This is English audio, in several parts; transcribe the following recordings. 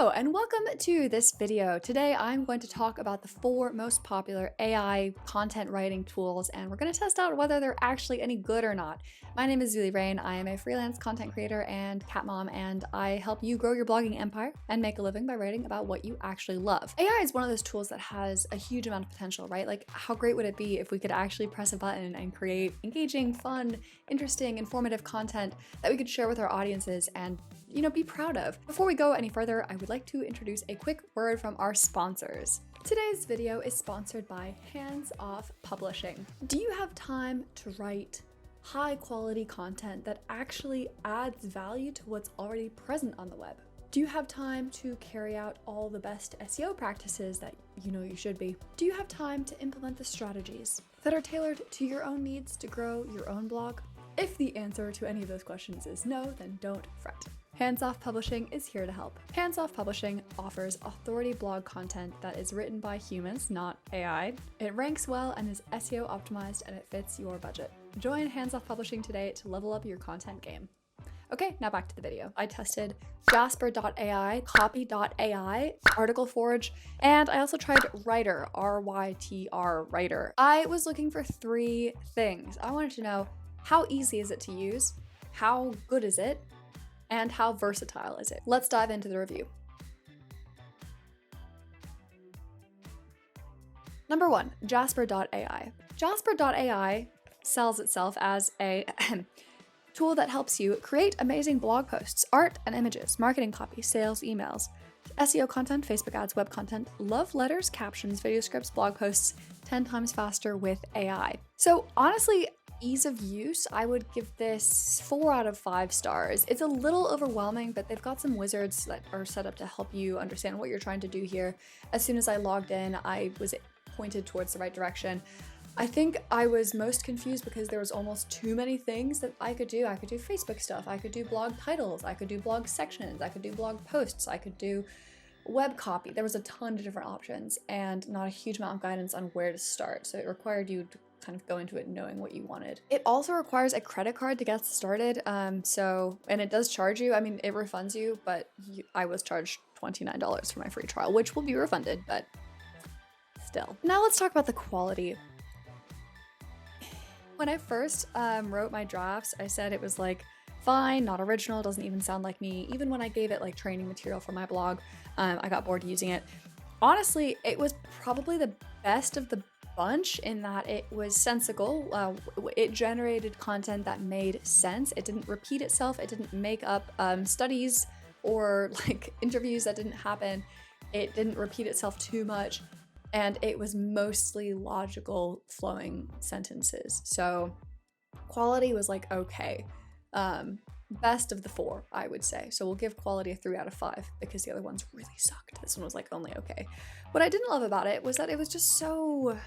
Hello and welcome to this video. Today I'm going to talk about the 4 most popular AI content writing tools, and we're going to test out whether they're actually any good or not. My name is Julie Rain. I am a freelance content creator and cat mom, and I help you grow your blogging empire and make a living by writing about what you actually love. AI is one of those tools that has a huge amount of potential, right? Like, how great would it be if we could actually press a button and create engaging, fun, interesting, informative content that we could share with our audiences and be proud of. Before we go any further, I would like to introduce a quick word from our sponsors. Today's video is sponsored by Hands Off Publishing. Do you have time to write high quality content that actually adds value to what's already present on the web? Do you have time to carry out all the best SEO practices that you should be? Do you have time to implement the strategies that are tailored to your own needs to grow your own blog? If the answer to any of those questions is no, then don't fret. Hands Off Publishing is here to help. Hands Off Publishing offers authority blog content that is written by humans, not AI. It ranks well and is SEO optimized, and it fits your budget. Join Hands Off Publishing today to level up your content game. Okay, now back to the video. I tested JASPER.AI, COPY.AI, Article Forge, and I also tried RYTR, RYTR, Writer. I was looking for 3 things. I wanted to know, how easy is it to use? How good is it? And how versatile is it? Let's dive into the review. Number 1, JASPER.AI. JASPER.AI sells itself as a tool that helps you create amazing blog posts, art and images, marketing copy, sales, emails, SEO content, Facebook ads, web content, love letters, captions, video scripts, blog posts 10 times faster with AI. So honestly, ease of use, I would give this 4 out of 5 stars. It's a little overwhelming, but they've got some wizards that are set up to help you understand what you're trying to do here. As soon as I logged in, I was pointed towards the right direction. I think I was most confused because there was almost too many things that I could do. I could do Facebook stuff, I could do blog titles, I could do blog sections, I could do blog posts, I could do web copy. There was a ton of different options and not a huge amount of guidance on where to start. So it required you to kind of go into it knowing what you wanted. It also requires a credit card to get started. And it does charge you. I mean, it refunds you, but I was charged $29 for my free trial, which will be refunded, but still. Now let's talk about the quality. When I first wrote my drafts, I said it was like, fine, not original, doesn't even sound like me. Even when I gave it like training material for my blog, I got bored using it. Honestly, it was probably the best of the bunch in that it was sensical. It generated content that made sense. It didn't repeat itself. It didn't make up studies or like interviews that didn't happen. It didn't repeat itself too much. And it was mostly logical, flowing sentences. So quality was like, okay. Best of the 4, I would say. So we'll give quality a 3 out of 5 because the other ones really sucked. This one was like only okay. What I didn't love about it was that it was just so...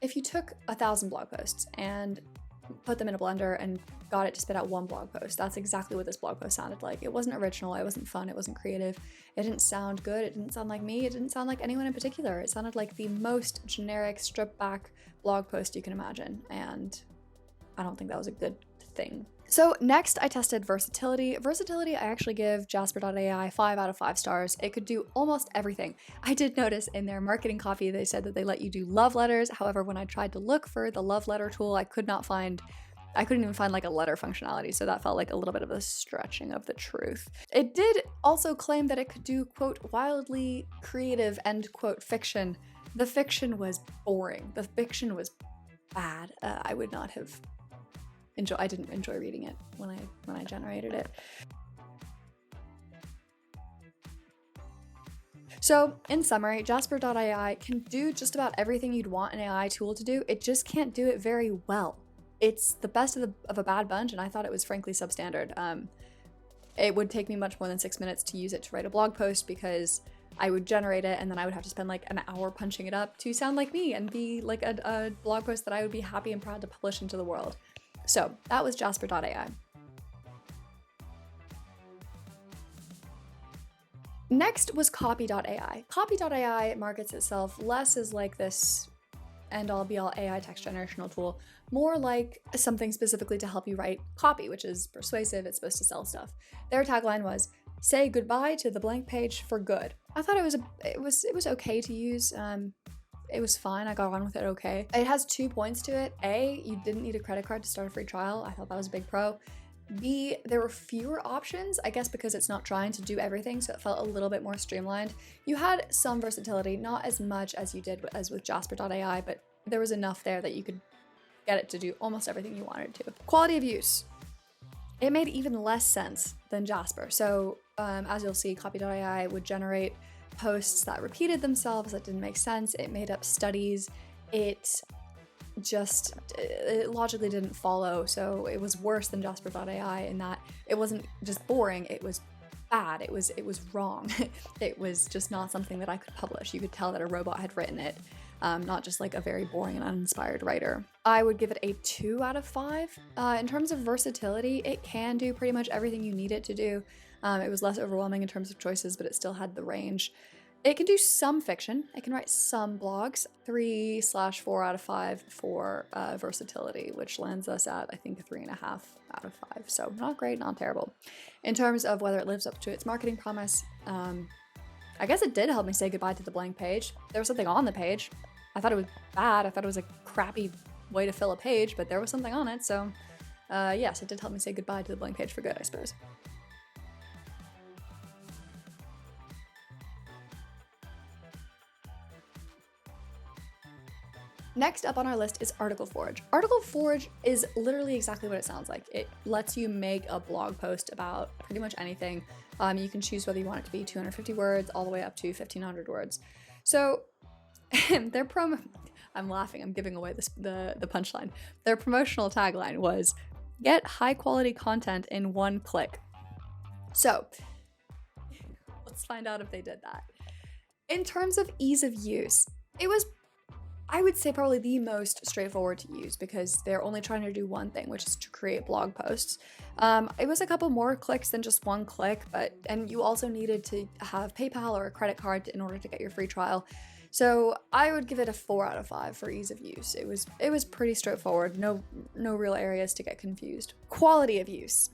If you took 1,000 blog posts and put them in a blender and got it to spit out 1 blog post, that's exactly what this blog post sounded like. It wasn't original, it wasn't fun, it wasn't creative, it didn't sound good, it didn't sound like me, it didn't sound like anyone in particular. It sounded like the most generic, stripped back blog post you can imagine, and I don't think that was a good thing. So next I tested versatility. Versatility, I actually give Jasper.AI 5 out of 5 stars. It could do almost everything. I did notice in their marketing copy, they said that they let you do love letters. However, when I tried to look for the love letter tool, I couldn't even find like a letter functionality. So that felt like a little bit of a stretching of the truth. It did also claim that it could do, quote, wildly creative, end quote, fiction. The fiction was boring. The fiction was bad. I would not have I didn't enjoy reading it when I generated it. So in summary, Jasper.AI can do just about everything you'd want an AI tool to do. It just can't do it very well. It's the best of a bad bunch, and I thought it was frankly substandard. It would take me much more than 6 minutes to use it to write a blog post because I would generate it and then I would have to spend like an hour punching it up to sound like me and be like a blog post that I would be happy and proud to publish into the world. So that was Jasper.AI. Next was Copy.AI. Copy.AI markets itself less as like this end-all be-all AI text generational tool, more like something specifically to help you write copy, which is persuasive, it's supposed to sell stuff. Their tagline was, say goodbye to the blank page for good. I thought it was okay to use. It was fine. I got on with it okay. It has 2 points to it. A, you didn't need a credit card to start a free trial. I thought that was a big pro. B, there were fewer options, I guess because it's not trying to do everything, so it felt a little bit more streamlined. You had some versatility, not as much as you did as with Jasper.AI, but there was enough there that you could get it to do almost everything you wanted to. Quality of use. It made even less sense than Jasper. So as you'll see, Copy.AI would generate posts that repeated themselves, that didn't make sense. It made up studies. It logically didn't follow. So it was worse than Jasper.AI in that it wasn't just boring, it was bad. It was wrong. It was just not something that I could publish. You could tell that a robot had written it. Not just like a very boring and uninspired writer. I would give it a 2 out of 5. In terms of versatility, it can do pretty much everything you need it to do. It was less overwhelming in terms of choices, but it still had the range. It can do some fiction. It can write some blogs. 3/4 out of 5 for versatility, which lands us at, I think, 3.5 out of 5. So not great, not terrible. In terms of whether it lives up to its marketing promise, I guess it did help me say goodbye to the blank page. There was something on the page. I thought it was bad. I thought it was a crappy way to fill a page, but there was something on it. So yes, it did help me say goodbye to the blank page for good, I suppose. Next up on our list is Article Forge. Article Forge is literally exactly what it sounds like. It lets you make a blog post about pretty much anything. You can choose whether you want it to be 250 words all the way up to 1,500 words. So their I'm laughing, I'm giving away the punchline. Their promotional tagline was, get high quality content in 1 click. So let's find out if they did that. In terms of ease of use, it was, I would say, probably the most straightforward to use because they're only trying to do one thing, which is to create blog posts. It was a couple more clicks than just 1 click, and you also needed to have PayPal or a credit card in order to get your free trial. So I would give it a 4 out of 5 for ease of use. It was pretty straightforward, no real areas to get confused. Quality of use.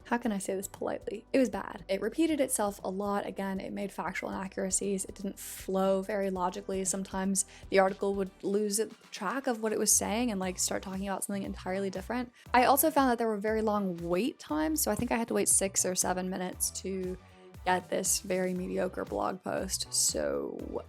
How can I say this politely? It was bad. It repeated itself a lot. Again, it made factual inaccuracies. It didn't flow very logically. Sometimes the article would lose track of what it was saying and like start talking about something entirely different. I also found that there were very long wait times. So I think I had to wait 6 or 7 minutes to get this very mediocre blog post. So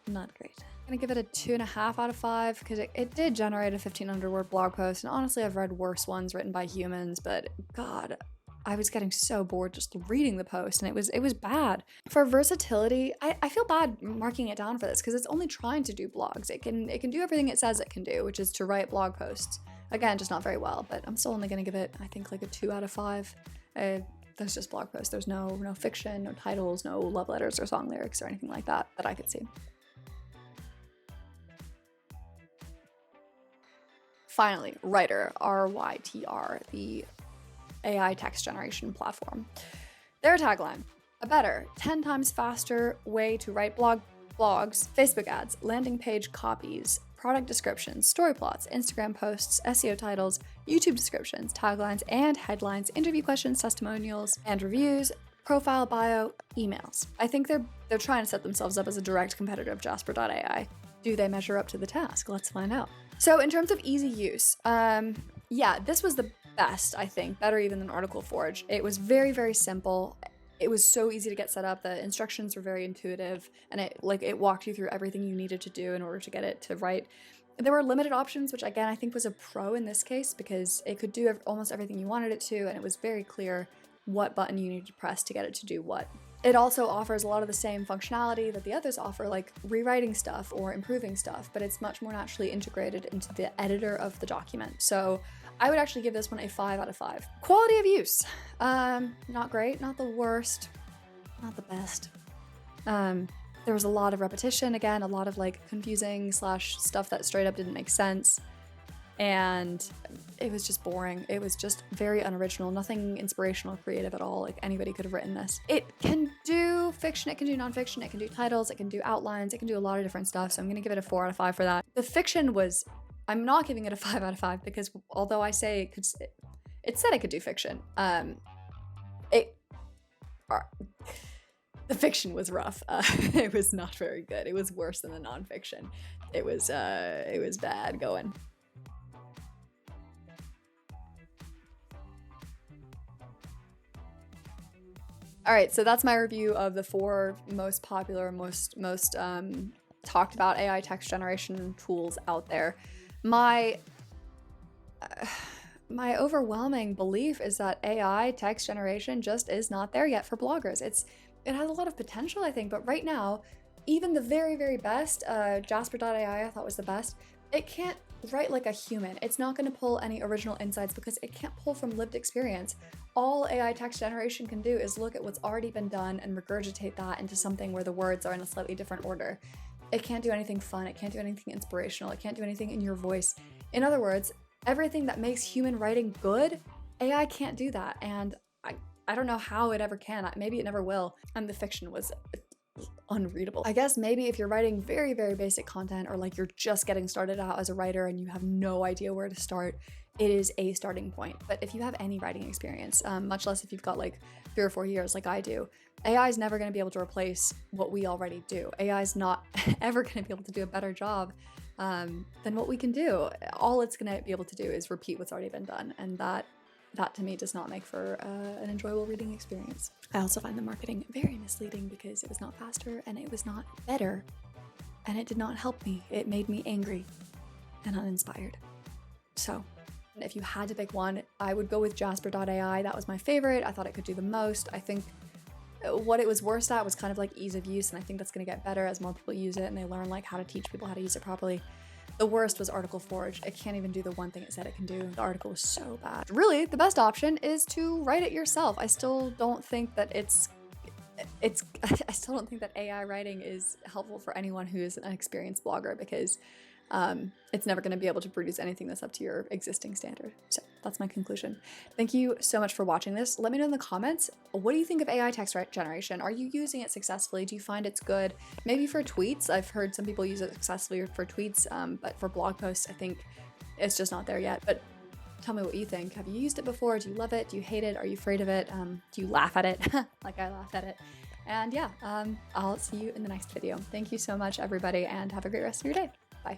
not great. I'm gonna give it a 2.5 out of 5 because it did generate a 1,500 word blog post, and honestly I've read worse ones written by humans, but god, I was getting so bored just reading the post, and it was bad. For versatility, I feel bad marking it down for this because it's only trying to do blogs. It can do everything it says it can do, which is to write blog posts. Again, just not very well, but I'm still only gonna give it, I think, like a 2 out of 5. There's just blog posts. There's no fiction, no titles, no love letters or song lyrics or anything like that I could see. Finally, RYTR, RYTR, the AI text generation platform. Their tagline, a better, 10 times faster way to write blogs, Facebook ads, landing page copies, product descriptions, story plots, Instagram posts, SEO titles, YouTube descriptions, taglines and headlines, interview questions, testimonials and reviews, profile bio, emails. I think they're trying to set themselves up as a direct competitor of Jasper.AI. Do they measure up to the task? Let's find out. So in terms of easy use, yeah, this was the best, I think, better even than Article Forge. It was very, very simple. It was so easy to get set up. The instructions were very intuitive, and it walked you through everything you needed to do in order to get it to write. There were limited options, which again, I think was a pro in this case because it could do almost everything you wanted it to, and it was very clear what button you needed to press to get it to do what. It also offers a lot of the same functionality that the others offer, like rewriting stuff or improving stuff, but it's much more naturally integrated into the editor of the document. So I would actually give this one a 5 out of 5. Quality of use. Not great, not the worst, not the best. There was a lot of repetition, again, a lot of like confusing / stuff that straight up didn't make sense. And it was just boring. It was just very unoriginal, nothing inspirational or creative at all. Like anybody could have written this. It can do fiction, it can do nonfiction, it can do titles, it can do outlines, it can do a lot of different stuff. So I'm gonna give it a 4 out of 5 for that. The fiction was, I'm not giving it a 5 out of 5 because although I say it It said I could do fiction. It the fiction was rough. It was not very good. It was worse than the nonfiction. It was bad going. All right, so that's my review of the 4 most popular, most talked about AI text generation tools out there. My overwhelming belief is that AI text generation just is not there yet for bloggers. It has a lot of potential, I think, but right now, even the very, very best, JASPER.AI I thought was the best, it can't write like a human. It's not going to pull any original insights because it can't pull from lived experience. All AI text generation can do is look at what's already been done and regurgitate that into something where the words are in a slightly different order. It can't do anything fun. It can't do anything inspirational. It can't do anything in your voice. In other words, everything that makes human writing good, AI can't do that. And I don't know how it ever can. Maybe it never will. And the fiction was unreadable. I guess maybe if you're writing very, very basic content, or like you're just getting started out as a writer and you have no idea where to start, it is a starting point. But if you have any writing experience, much less if you've got like 3 or 4 years like I do, AI is never going to be able to replace what we already do. AI is not ever going to be able to do a better job than what we can do. All it's going to be able to do is repeat what's already been done, and that to me does not make for an enjoyable reading experience. I also find the marketing very misleading because it was not faster and it was not better, and it did not help me. It made me angry and uninspired. So if you had to pick one, I would go with Jasper.AI. That was my favorite. I thought it could do the most. I think what it was worst at was kind of like ease of use, and I think that's going to get better as more people use it and they learn like how to teach people how to use it properly. The worst was Article Forge. It can't even do the one thing it said it can do. The article was so bad. Really, the best option is to write it yourself. I still don't think that I still don't think that AI writing is helpful for anyone who is an experienced blogger, because it's never going to be able to produce anything that's up to your existing standard. So that's my conclusion. Thank you so much for watching this. Let me know in the comments, what do you think of AI text generation? Are you using it successfully? Do you find it's good? Maybe for tweets. I've heard some people use it successfully for tweets, but for blog posts, I think it's just not there yet. But tell me what you think. Have you used it before? Do you love it? Do you hate it? Are you afraid of it? Do you laugh at it like I laughed at it? And yeah, I'll see you in the next video. Thank you so much, everybody, and have a great rest of your day. Bye.